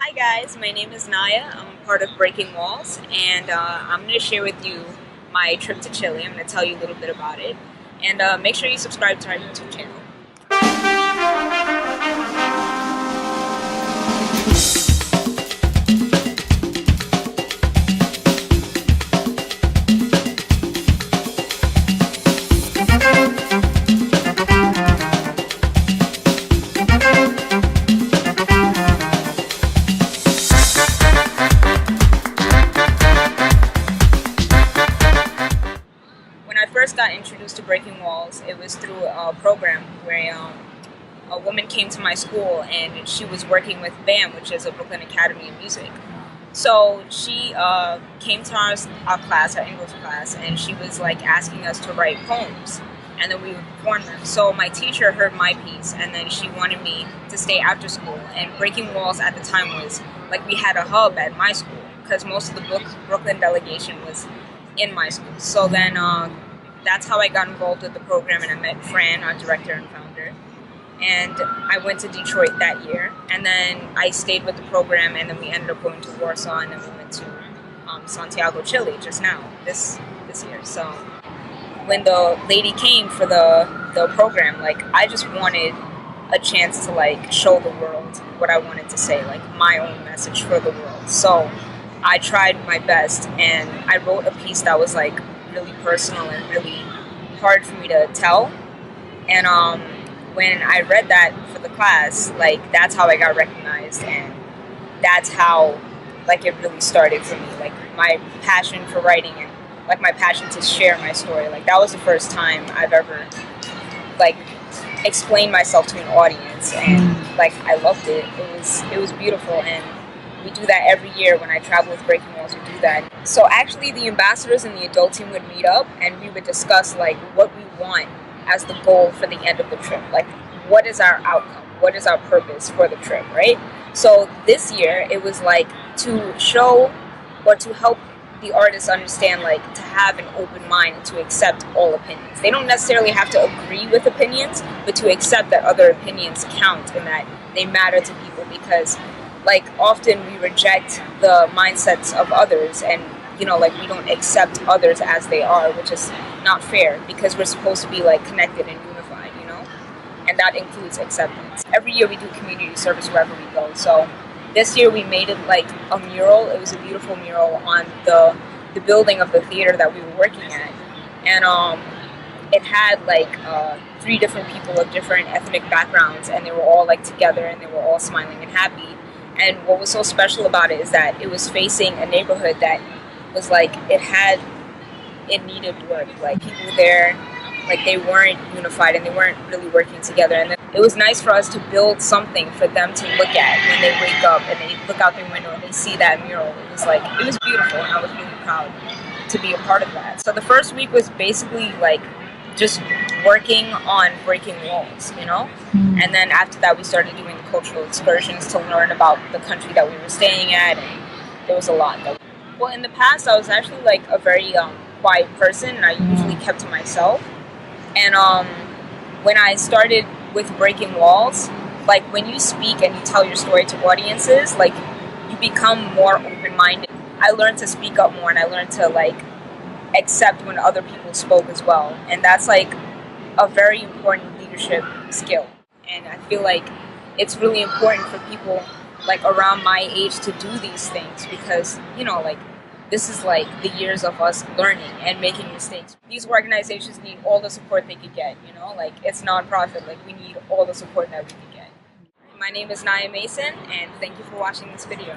Hi guys, my name is Naya. I'm part of Breaking Walls, and I'm going to share with you my trip to Chile. I'm going to tell you a little bit about it, and make sure you subscribe to our YouTube channel. When I first got introduced to Breaking Walls, it was through a program where a woman came to my school and she was working with BAM, which is a Brooklyn Academy of Music. So she came to our class, our English class, and she was like asking us to write poems, and then we would perform them. So my teacher heard my piece, and then she wanted me to stay after school. And Breaking Walls at the time was like we had a hub at my school because most of the Brooklyn delegation was in my school. So then that's how I got involved with the program, and I met Fran, our director and founder. And I went to Detroit that year, and then I stayed with the program, and then we ended up going to Warsaw, and then we went to Santiago, Chile, just now, this year. So when the lady came for the program, like I just wanted a chance to like show the world what I wanted to say, like my own message for the world. So I tried my best, and I wrote a piece that was like really personal and really hard for me to tell. And when I read that for the class, like that's how I got recognized, and that's how like it really started for me. Like my passion for writing and like my passion to share my story. Like that was the first time I've ever like explained myself to an audience, and like I loved it. It was beautiful, and we do that every year when I travel with Breaking Walls. We do that. So actually, the ambassadors and the adult team would meet up, and we would discuss like what we want as the goal for the end of the trip. Like, what is our outcome? What is our purpose for the trip, right? So this year, it was like to show or to help the artists understand, like to have an open mind and to accept all opinions. They don't necessarily have to agree with opinions, but to accept that other opinions count and that they matter to people, because like often we reject the mindsets of others, and like we don't accept others as they are, which is not fair, because we're supposed to be like connected and unified, and that includes acceptance. Every year we do community service wherever we go. So this year we made it like a mural. It was a beautiful mural on the building of the theater that we were working at, and it had like 3 different people of different ethnic backgrounds, and they were all like together, and they were all smiling and happy. And what was so special about it is that it was facing a neighborhood that was like it needed work. Like people there, like they weren't unified and they weren't really working together. And it was nice for us to build something for them to look at when they wake up and they look out their window and they see that mural. It was beautiful, and I was really proud to be a part of that. So the first week was basically like just working on breaking walls, And then after that, we started doing cultural excursions to learn about the country that we were staying at, and there was a lot. Well, in the past, I was actually like a very quiet person, and I usually kept to myself. And when I started with Breaking Walls, like when you speak and you tell your story to audiences, like you become more open-minded. I learned to speak up more, and I learned to like accept when other people spoke as well. And that's like a very important leadership skill. And I feel like it's really important for people like around my age to do these things, because, like this is like the years of us learning and making mistakes. These organizations need all the support they could get, like it's nonprofit, like we need all the support that we could get. My name is Naya Mason, and thank you for watching this video.